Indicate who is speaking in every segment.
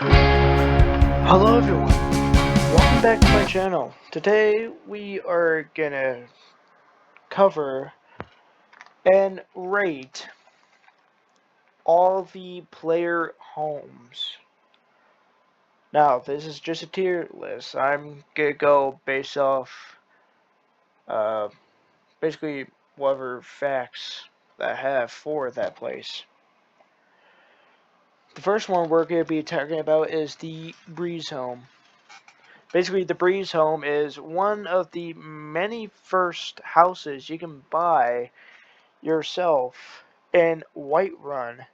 Speaker 1: Hello everyone, welcome back to my channel. Today we are gonna cover and rate all the player homes. Now this is just a tier list. I'm gonna go based off uh, basically whatever facts that I have for that place. The first one we're gonna be talking about is the Breeze home. Basically, the Breeze home is one of the many first houses you can buy yourself in Whiterun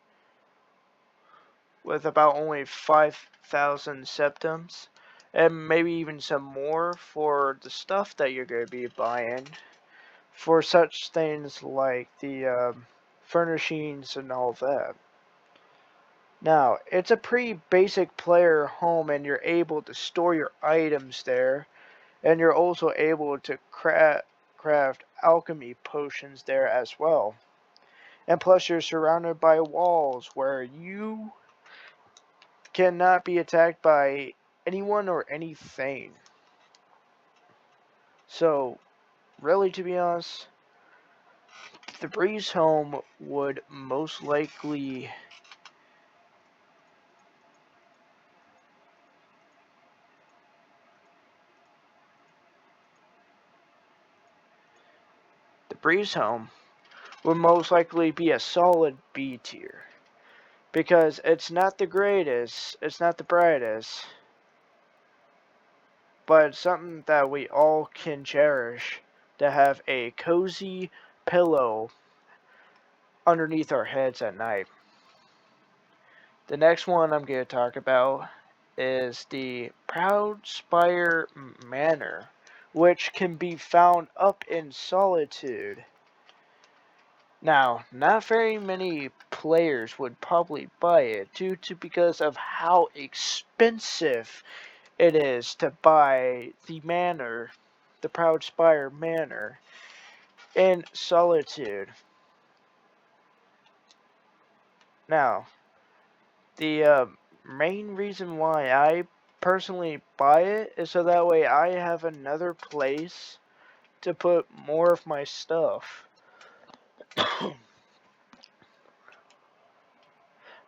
Speaker 1: with about only 5,000 septums and maybe even some more for the stuff that you're going to be buying for such things like the furnishings and all that. Now, it's a pretty basic player home and you're able to store your items there, and you're also able to craft alchemy potions there as well. And plus, you're surrounded by walls where you cannot be attacked by anyone or anything. So, really, to be honest, the Breeze home would most likely. The Breeze home would most likely be a solid B tier. Because it's not the greatest, it's not the brightest, but it's something that we all can cherish to have a cozy pillow underneath our heads at night. The next one I'm going to talk about is the Proud Spire Manor, which can be found up in Solitude. Now, not very many players would probably buy it due to because of how expensive it is to buy the manor, the Proud Spire Manor, in Solitude. Now, the main reason why I personally buy it is so that way I have another place to put more of my stuff.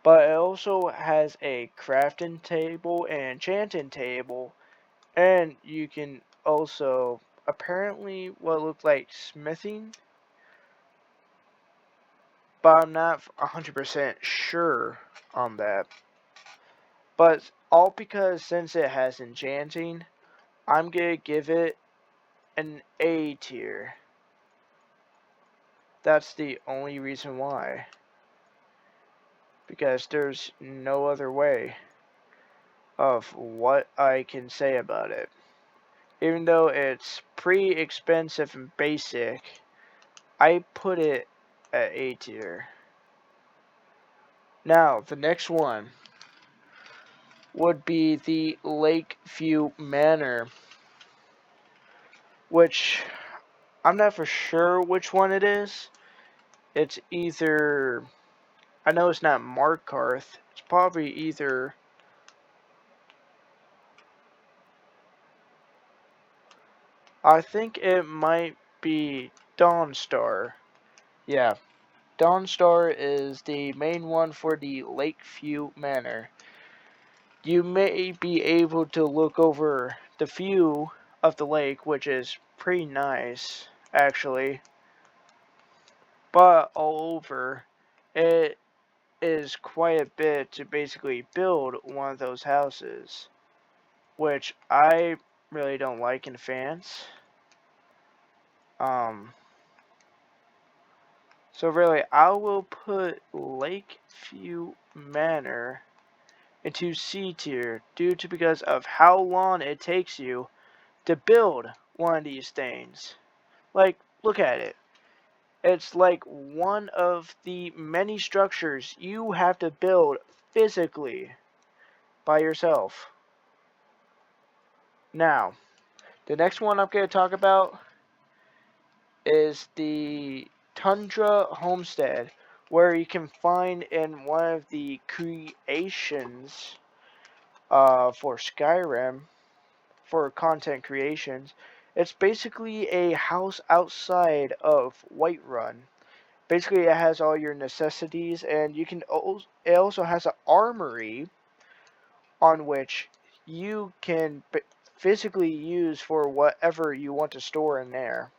Speaker 1: But it also has a crafting table and enchanting table, and you can also apparently what looked like smithing, but I'm not 100% sure on that. But all because since it has enchanting, I'm gonna give it an A tier. That's the only reason why. Because there's no other way of what I can say about it. Even though it's pretty expensive and basic, I put it at A tier. Now, the next one would be the Lakeview Manor, which I'm not for sure which one it is. It's either, I know it's not Markarth, it's probably either, I think it might be Dawnstar. Yeah, Dawnstar is the main one for the Lakeview Manor. You may be able to look over the view of the lake, which is pretty nice, actually. But all over, it is quite a bit to basically build one of those houses, which I really don't like in fans. Um, so really, I will put Lakeview Manor into C tier due to because of how long it takes you to build one of these things. Like, look at it. It's like one of the many structures you have to build physically by yourself. Now, the next one I'm going to talk about is the Tundra Homestead, where you can find in one of the creations for Skyrim for content creations. It's basically a house outside of Whiterun. Basically, it has all your necessities, and you can. It also has an armory on which you can physically use for whatever you want to store in there.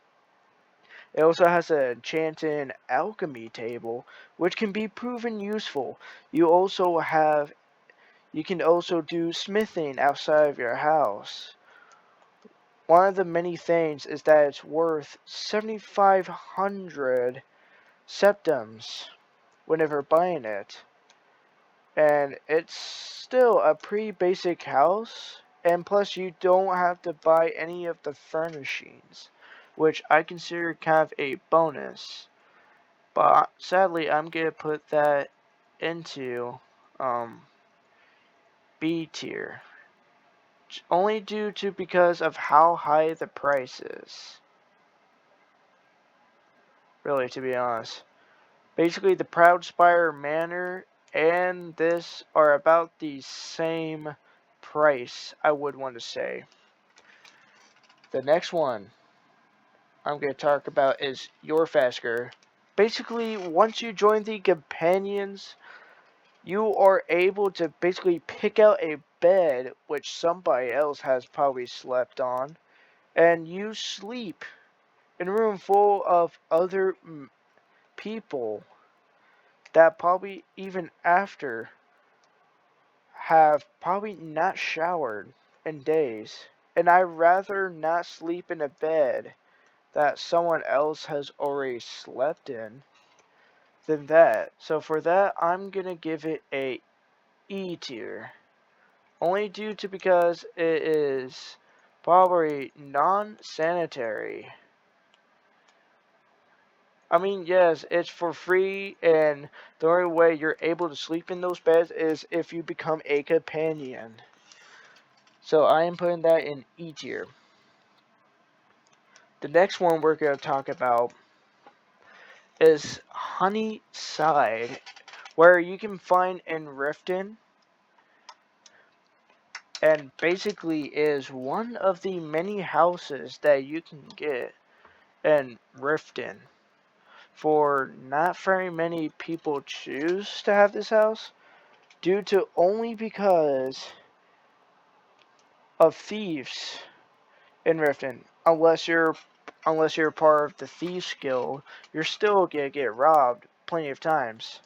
Speaker 1: It also has an enchanted alchemy table, which can be proven useful. You can also do smithing outside of your house. One of the many things is that it's worth 7,500 septims whenever buying it. And it's still a pretty basic house, and plus you don't have to buy any of the furnishings, which I consider kind of a bonus. But sadly, I'm gonna put that into B tier, only due to because of how high the price is. Really, to be honest. Basically, the Proudspire Manor and this are about the same price, I would want to say. The next one I'm going to talk about is Yorfasker. Basically, once you join the companions, you are able to basically pick out a bed which somebody else has probably slept on, and you sleep in a room full of other people that probably even after have probably not showered in days. And I'd rather not sleep in a bed that someone else has already slept in than that. So for that, I'm gonna give it a E tier. Only due to because it is probably non-sanitary. I mean, yes, it's for free, and the only way you're able to sleep in those beds is if you become a companion. So I am putting that in E tier. The next one we're going to talk about is Honeyside, where you can find in Riften, and basically is one of the many houses that you can get in Riften. For not very many people choose to have this house, due to only because of thieves in Riften. Unless you're part of the Thieves Guild, you're still gonna get robbed plenty of times.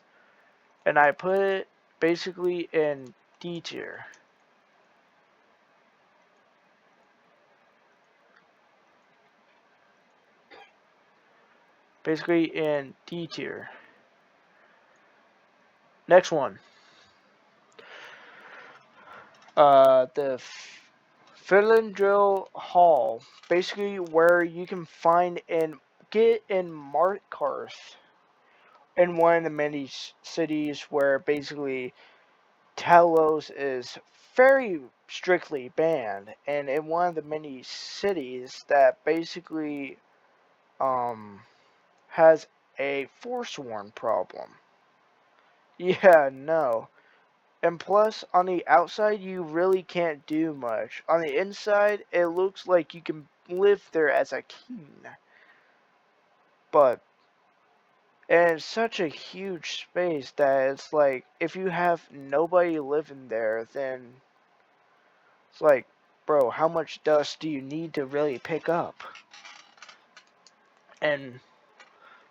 Speaker 1: And I put it basically in D tier. Basically in D tier. Next one. The Philindril Hall. Basically where you can find and get in Markarth. In one of the many cities where basically Talos is very strictly banned, and in one of the many cities that basically has a Forsworn problem. Yeah, no. And plus, on the outside, you really can't do much. On the inside, it looks like you can live there as a king. But, and it's such a huge space that it's like, if you have nobody living there, then it's like, bro, how much dust do you need to really pick up? And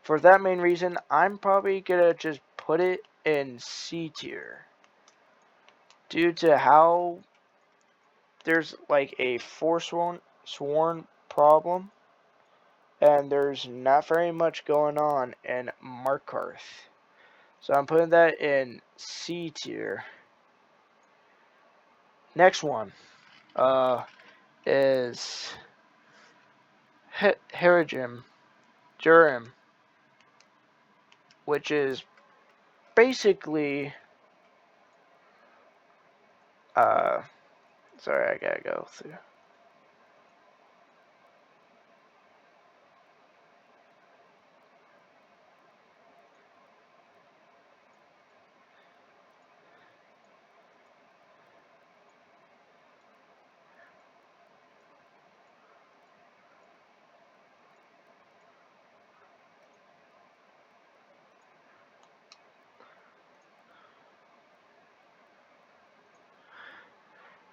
Speaker 1: for that main reason, I'm probably gonna just put it in C tier. Due to how there's like a sworn problem, and there's not very much going on in Markarth. So I'm putting that in C tier. Next one is Harajim Jurim, which is basically uh sorry, I gotta go through.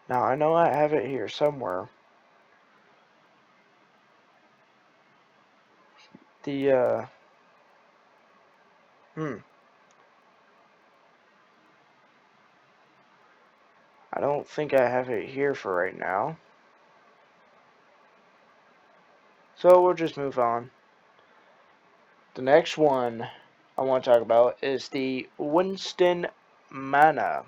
Speaker 1: Now, I know I have it here somewhere. The, I don't think I have it here for right now. So we'll just move on. The next one I want to talk about is the Winston Manor.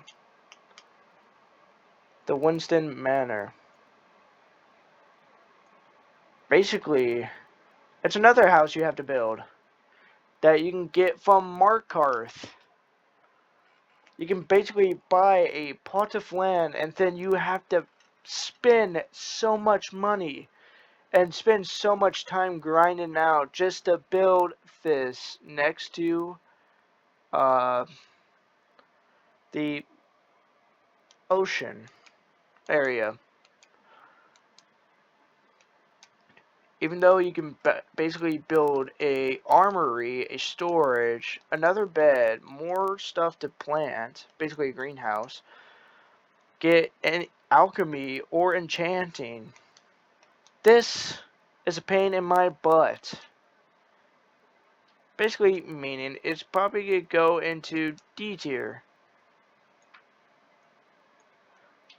Speaker 1: The Winston Manor. Basically, it's another house you have to build that you can get from Markarth. You can basically buy a plot of land and then you have to spend so much money and spend so much time grinding out just to build this next to uh, the ocean area. Even though you can basically build a armory, a storage, another bed, more stuff to plant, basically a greenhouse, get an alchemy or enchanting. This is a pain in my butt. Basically meaning it's probably going to go into D tier.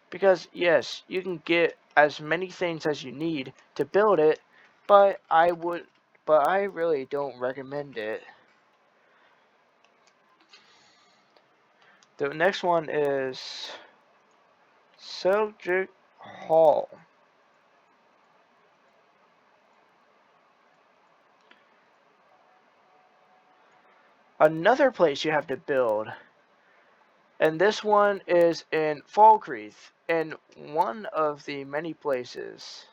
Speaker 1: Because yes, you can get as many things as you need to build it, but I really don't recommend it. The next one is Seljuk Hall. Another place you have to build. And this one is in Falkreath, in one of the many places.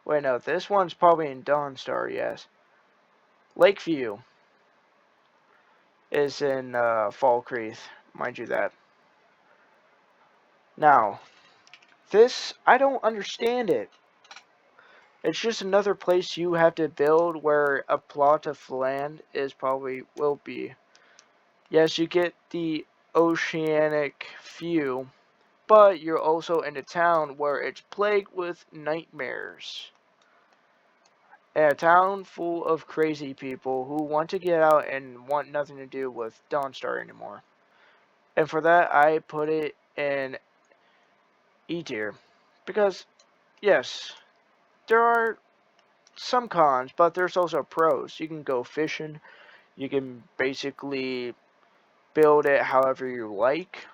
Speaker 1: Wait, no, this one's probably in Dawnstar, yes. Lakeview is in Falkreath, mind you that. Now, this, I don't understand it. It's just another place you have to build where a plot of land is probably will be. Yes, you get the oceanic view, but you're also in a town where it's plagued with nightmares. And a town full of crazy people who want to get out and want nothing to do with Dawnstar anymore. And for that, I put it in E tier. Because, yes, there are some cons, but there's also pros. You can go fishing. You can basically build it however you like,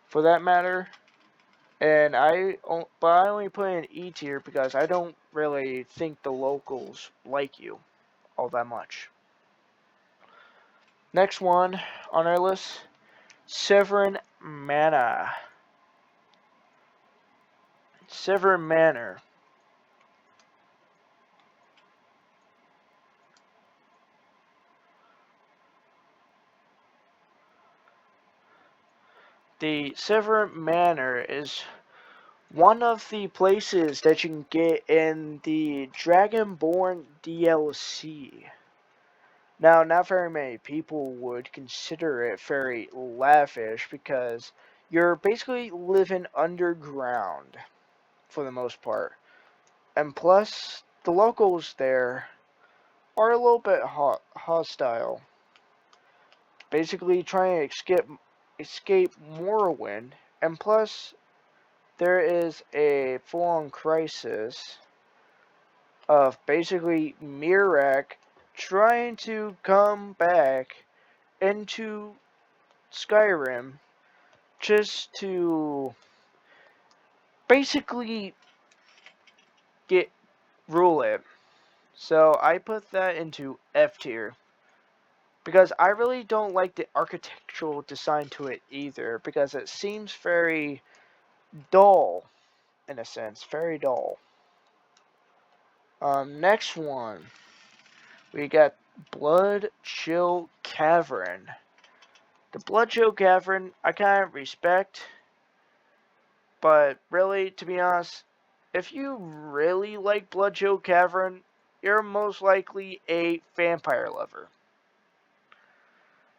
Speaker 1: for that matter. And I only put in E tier because I don't really think the locals like you all that much. Next one on our list, Severin Manor. Severin Manor. The Severin Manor is one of the places that you can get in the Dragonborn DLC. Now, not very many people would consider it very lavish because you're basically living underground for the most part. And plus, the locals there are a little bit hostile. Basically trying to escape Morrowind. And plus, there is a full-on crisis of basically Mirak trying to come back into Skyrim just to basically rule it. So I put that into F tier because I really don't like the architectural design to it either because it seems very dull in a sense, very dull. Next one, we got Blood Chill Cavern. The Blood Chill Cavern, I kind of respect, but really, to be honest, if you really like Blood Chill Cavern, you're most likely a vampire lover.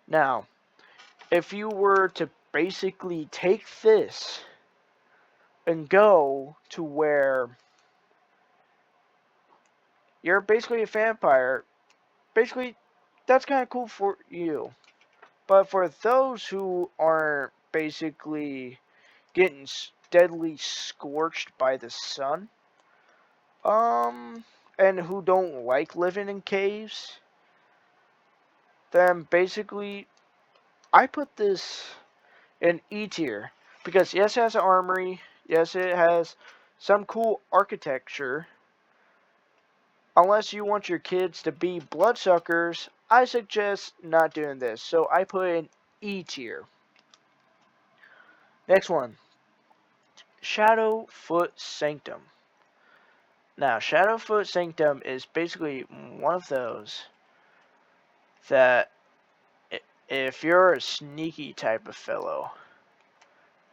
Speaker 1: Now, if you were to basically take this and go to where you're basically a vampire. Basically, that's kind of cool for you. But for those who are basically getting steadily scorched by the sun, um, and who don't like living in caves, then basically I put this in E tier because yes, it has an armory, yes, it has some cool architecture. Unless you want your kids to be bloodsuckers, I suggest not doing this. So I put in E tier. Next one, Shadowfoot Sanctum. Now, Shadowfoot Sanctum is basically one of those that if you're a sneaky type of fellow,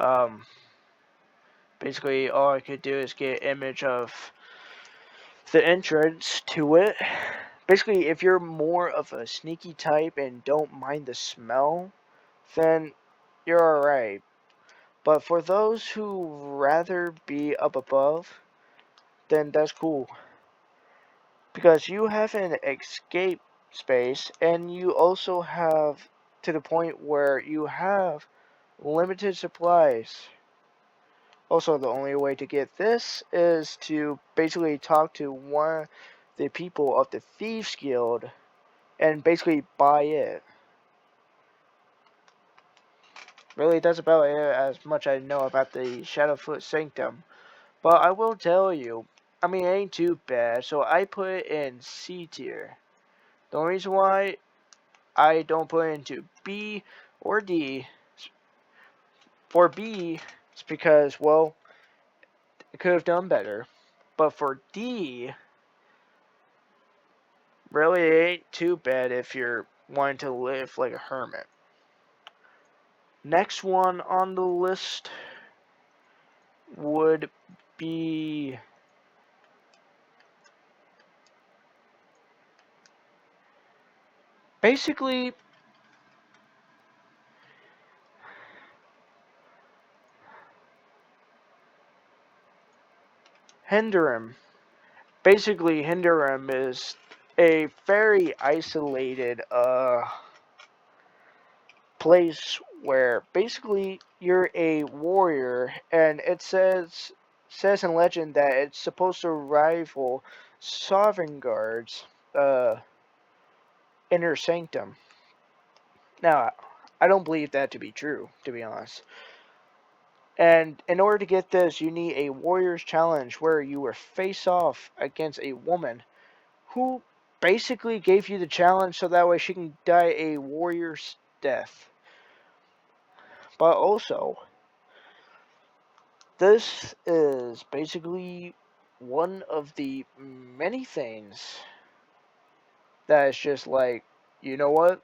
Speaker 1: um, basically all I could do is get an image of the entrance to it. Basically, if you're more of a sneaky type and don't mind the smell, then you're alright. But for those who rather be up above, then that's cool. Because you have an escape space and you also have to the point where you have limited supplies. Also, the only way to get this is to basically talk to one of the people of the Thieves Guild and basically buy it. Really, that's about it, as much I know about the Shadowfoot Sanctum. But I will tell you, I mean, it ain't too bad, so I put it in C tier. The only reason why I don't put it into B or D for B is because, well, it could have done better. But for D, really, it ain't too bad if you're wanting to live like a hermit. Next one on the list would be basically Hinderim. Basically, Hinderim is a very isolated place where basically you're a warrior, and it says in legend that it's supposed to rival Sovngarde's inner sanctum. Now, I don't believe that to be true, to be honest. And in order to get this, you need a warrior's challenge where you were face off against a woman who basically gave you the challenge so that way she can die a warrior's death. But also, this is basically one of the many things that is just like, you know what?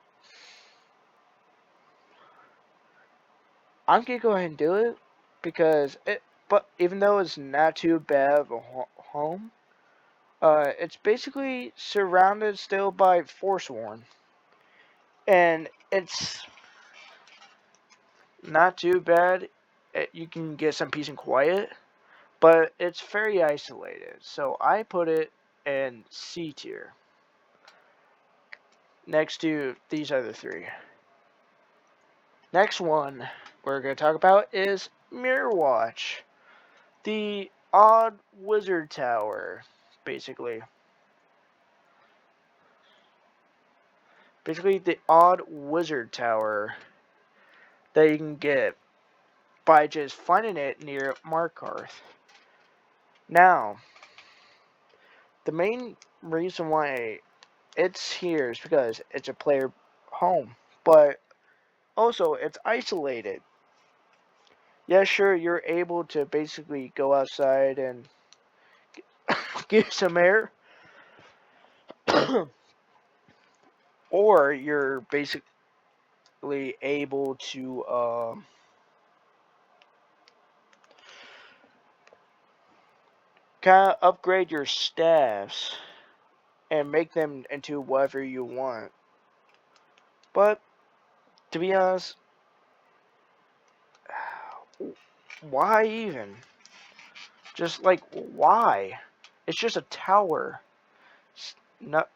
Speaker 1: I'm gonna go ahead and do it because it. But even though it's not too bad of a home, it's basically surrounded still by Forsworn, and it's not too bad. You can get some peace and quiet, but it's very isolated. So I put it in C tier, next to these other three. Next one we're going to talk about is Mirror Watch, the odd wizard tower, basically. Basically, the odd wizard tower that you can get by just finding it near Markarth. Now, the main reason why it's here is because it's a player home, but also it's isolated. Yeah, sure, you're able to basically go outside and get some air, or you're basically able to kind of upgrade your staffs and make them into whatever you want. But to be honest, why even? Just like, why? It's just a tower.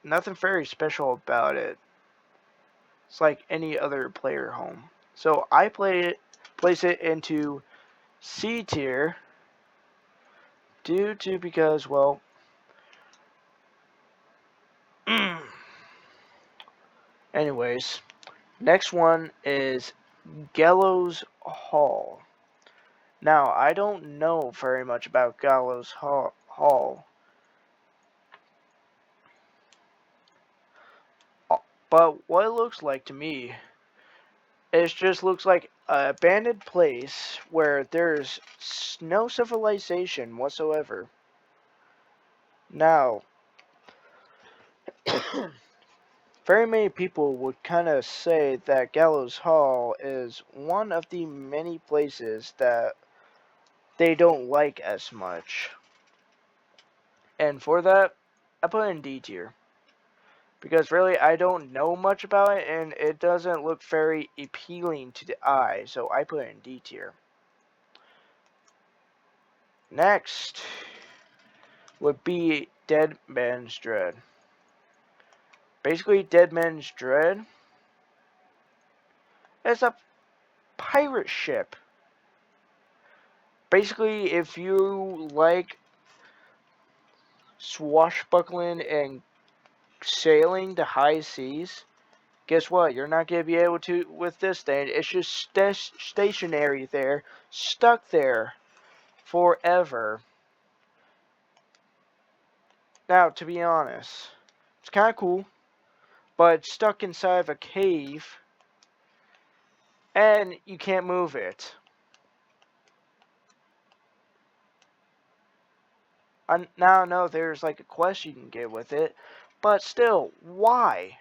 Speaker 1: Nothing very special about it. It's like any other player home. So I place it into C tier due to because, well, anyways, next one is Gallows Hall. Now, I don't know very much about Gallows Hall, but what it looks like to me, it just looks like an abandoned place where there's no civilization whatsoever. Now, very many people would kind of say that Gallows Hall is one of the many places that they don't like as much. And for that, I put it in D tier. Because really, I don't know much about it, and it doesn't look very appealing to the eye, so I put it in D tier. Next would be Dead Man's Dread. Basically, Dead Man's Dread is a pirate ship. Basically, if you like swashbuckling and sailing the high seas, guess what? You're not going to be able to with this thing. It's just stationary there, stuck there forever. Now, to be honest, it's kind of cool, but it's stuck inside of a cave, and you can't move it. Now I know there's like a quest you can get with it, but still, why?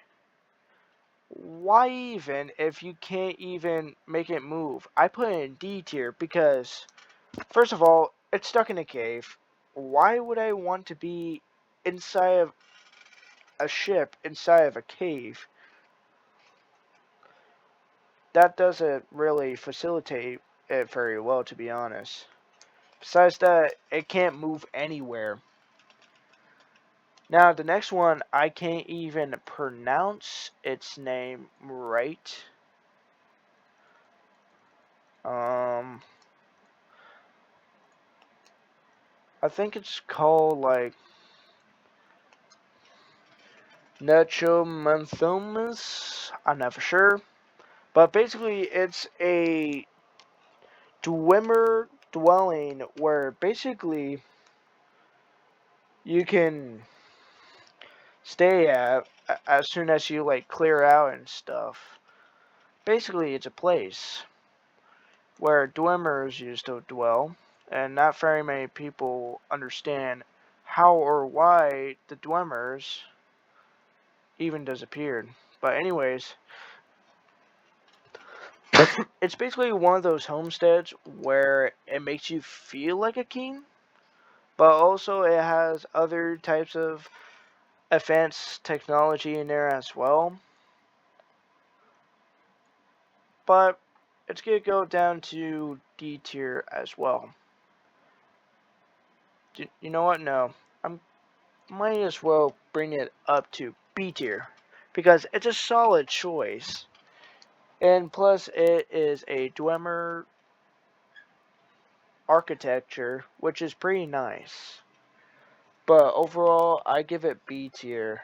Speaker 1: Why even if you can't even make it move? I put it in D tier because, first of all, it's stuck in a cave. Why would I want to be inside of a ship inside of a cave? That doesn't really facilitate it very well, to be honest. Besides that, it can't move anywhere. Now, the next one, I can't even pronounce its name right. I think it's called like Nechomanthomas. I'm not for sure. But basically, it's a Dwemer dwelling where basically you can stay at as soon as you like clear out and stuff. Basically, it's a place where Dwemmers used to dwell, and not very many people understand how or why the Dwemmers even disappeared. But anyways, it's basically one of those homesteads where it makes you feel like a king, but also it has other types of advanced technology in there as well. But it's gonna go down to D tier as well. You know what? No, I'm might as well bring it up to B tier because it's a solid choice, and plus it is a Dwemer architecture, which is pretty nice. But overall, I give it B tier.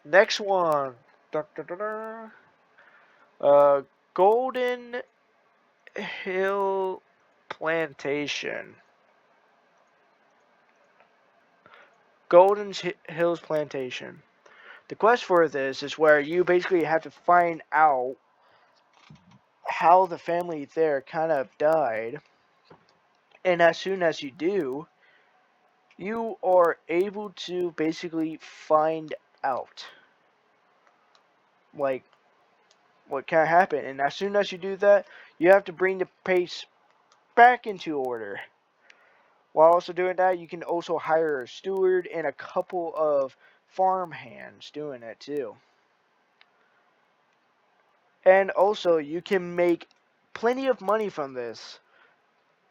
Speaker 1: Next one, da, da, da, da. Golden Hill Plantation. Golden Hills Plantation. The quest for this is where you basically have to find out how the family there kind of died. And as soon as you do, you are able to basically find out like what kind of happened. And as soon as you do that, you have to bring the pace back into order. While also doing that, you can also hire a steward and a couple of farm hands doing it too. And also, you can make plenty of money from this.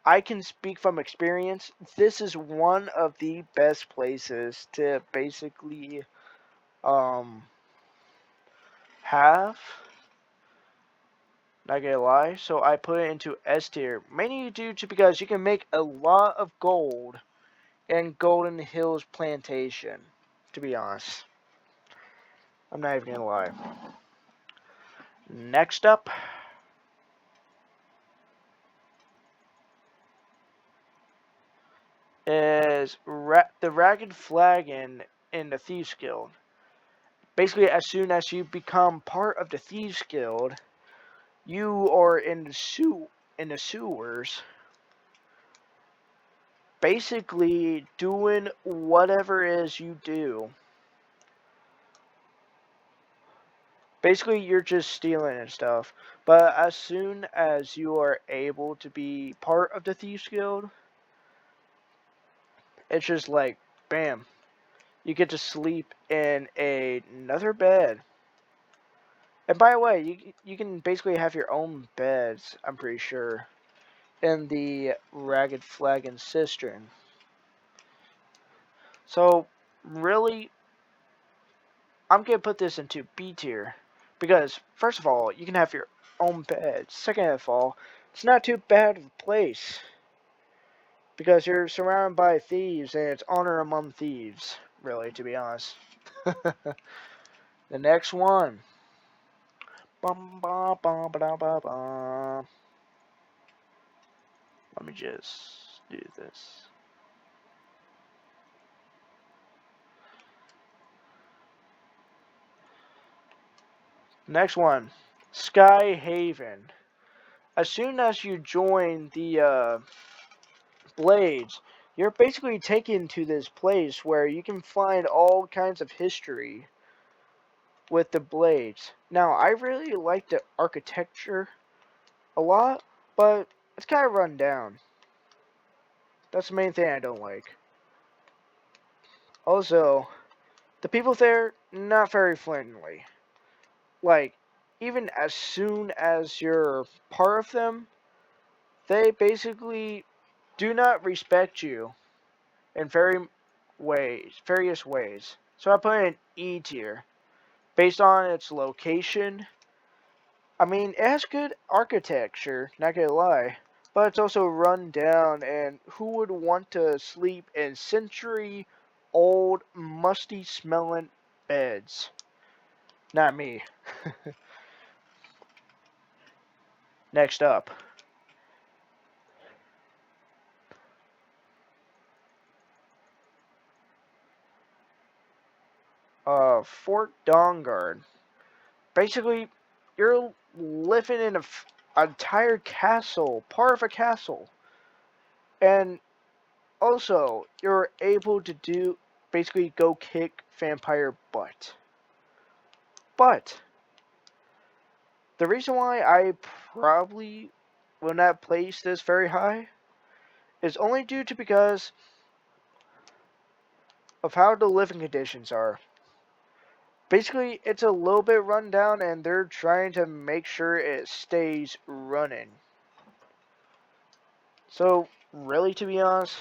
Speaker 1: I can speak from experience. This is one of the best places to basically um have. Not gonna lie, so I put it into S tier, mainly due to because you can make a lot of gold in Golden Hills Plantation. To be honest, I'm not even gonna lie. Next up is the Ragged Flagon in the Thieves Guild. Basically, as soon as you become part of the Thieves Guild, you are in the sewers, basically doing whatever it is you do. Basically, you're just stealing and stuff. But as soon as you are able to be part of the Thieves Guild, it's just like, bam, you get to sleep in another bed. And by the way, you can basically have your own beds, I'm pretty sure, in the Ragged Flagon Cistern. So, really, I'm going to put this into B tier. Because, first of all, you can have your own bed. Second of all, it's not too bad of a place. Because you're surrounded by thieves, and it's honor among thieves, really, to be honest. The next one. Bum, ba, ba, ba, ba, ba. Let me just do this. Next one. Sky Haven. As soon as you join the Blades, you're basically taken to this place where you can find all kinds of history with the Blades. Now, I really like the architecture a lot, but it's kind of run down. That's the main thing I don't like. Also, the people there, not very friendly. Like, even as soon as you're part of them, they basically do not respect you in various ways. So I put it in E tier. Based on its location, I mean, it has good architecture, not gonna lie, but it's also run down, and who would want to sleep in century-old, musty-smelling beds? Not me. Next up. Fort Dawnguard. Basically, you're living in an entire castle, part of a castle. And also, you're able to basically go kick vampire butt. But the reason why I probably will not place this very high is only due to because of how the living conditions are. Basically, it's a little bit run down and they're trying to make sure it stays running. So, really, to be honest,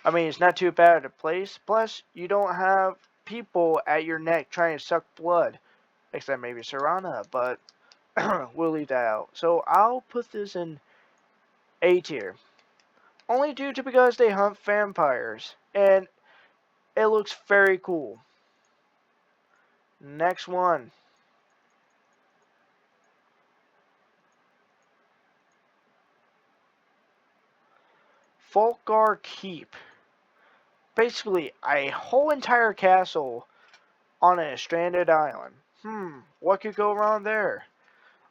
Speaker 1: I mean, it's not too bad a place. Plus, you don't have people at your neck trying to suck blood. Except maybe Serana, but we'll leave that out. So, I'll put this in A tier. Only due to because they hunt vampires. And it looks very cool. Next one. Folkgar Keep. Basically, a whole entire castle on a stranded island. What could go wrong there?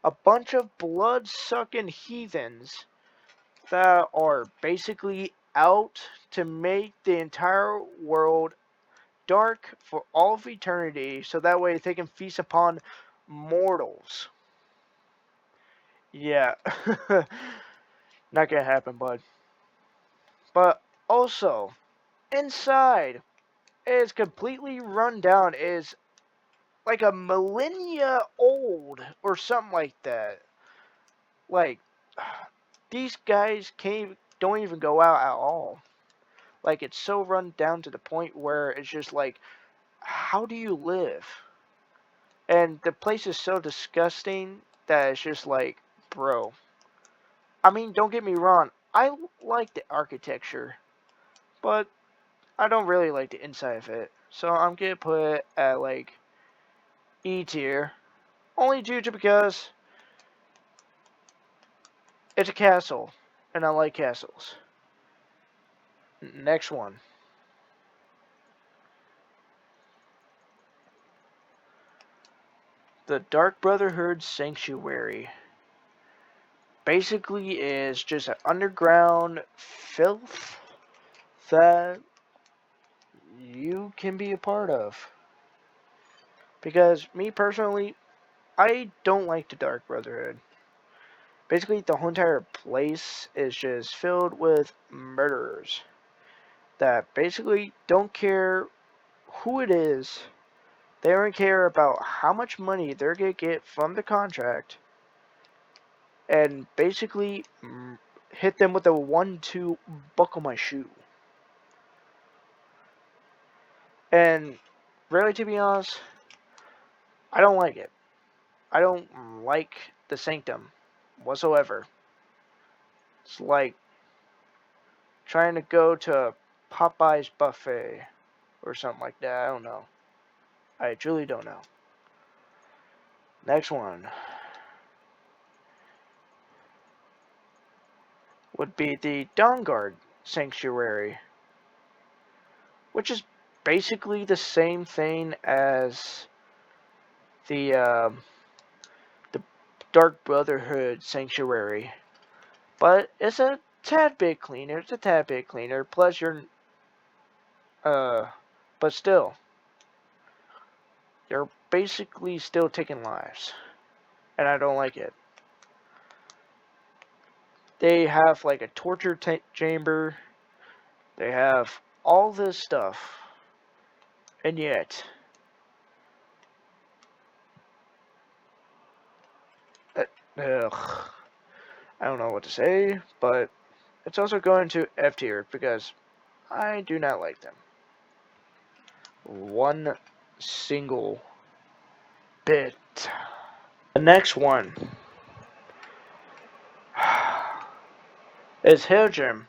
Speaker 1: A bunch of blood-sucking heathens that are basically out to make the entire world dark for all of eternity so that way they can feast upon mortals. Yeah. Not gonna happen, bud. But also, inside is completely run down, is like a millennia old or something like that. Like, these guys don't even go out at all. Like, it's so run down to the point where it's just like, how do you live? And the place is so disgusting that it's just like, bro. I mean, don't get me wrong. I like the architecture, but I don't really like the inside of it. So I'm gonna put it at like E tier, only due to because it's a castle, and I like castles. Next one. The Dark Brotherhood Sanctuary. Basically is just an underground filth that you can be a part of. Because me personally, I don't like the Dark Brotherhood. Basically, the whole entire place is just filled with murderers that basically don't care who it is. They don't care about how much money they're going to get from the contract. And basically hit them with a 1-2 buckle my shoe. And really, to be honest, I don't like it. I don't like the Sanctum whatsoever. It's like trying to go to Popeye's buffet or something like that. I don't know. I truly don't know. Next one would be the Dawnguard Sanctuary, which is basically the same thing as the Dark Brotherhood Sanctuary, but it's a tad bit cleaner. It's a tad bit cleaner. Plus, but still, you're basically still taking lives, and I don't like it. They have like a torture chamber. They have all this stuff, and yet, ugh, I don't know what to say, but it's also going to F tier because I do not like them. One single bit. The next one is Hillgrim,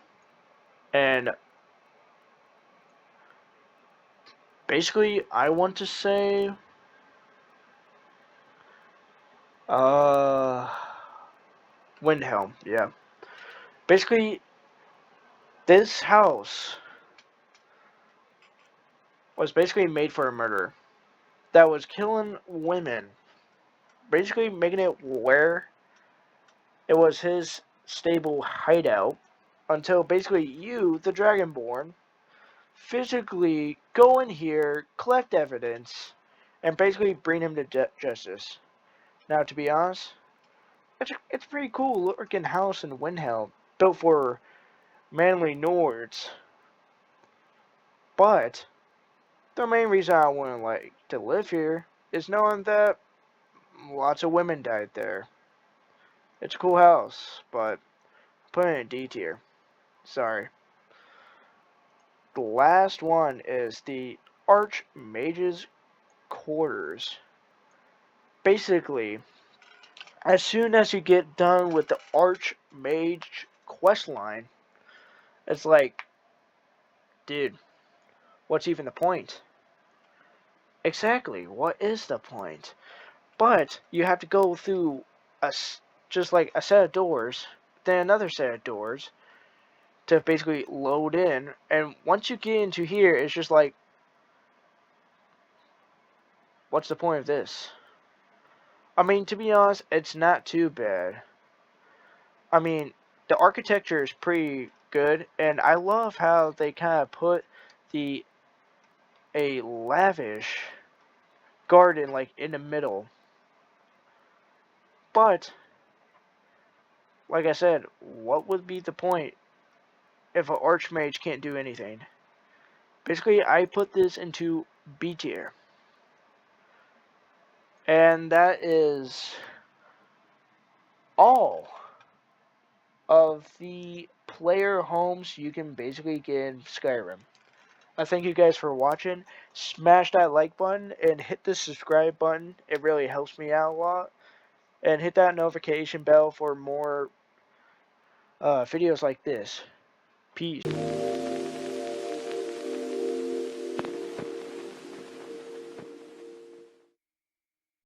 Speaker 1: and basically I want to say uh Windhelm, yeah. Basically this house was basically made for a murderer that was killing women, basically making it where it was his stable hideout until basically you, the Dragonborn, physically go in here, collect evidence, and basically bring him to justice. Now, to be honest, it's a pretty cool looking house in Windhelm, built for manly Nords. But the main reason I want to like to live here is knowing that lots of women died there. It's a cool house, but put it in D tier. Sorry. The last one is the Archmage's Quarters. Basically, as soon as you get done with the Archmage questline, it's like, dude, what's even the point? Exactly, what is the point? But you have to go through just like a set of doors, then another set of doors to basically load in. And once you get into here, it's just like, what's the point of this? I mean, to be honest, it's not too bad. I mean, the architecture is pretty good, and I love how they kind of put the a lavish garden like in the middle. But like I said, what would be the point if an archmage can't do anything? Basically, I put this into B tier. And that is all of the player homes you can basically get in Skyrim. I thank you guys for watching. Smash that like button and hit the subscribe button. It really helps me out a lot. And hit that notification bell for more videos like this. Peace.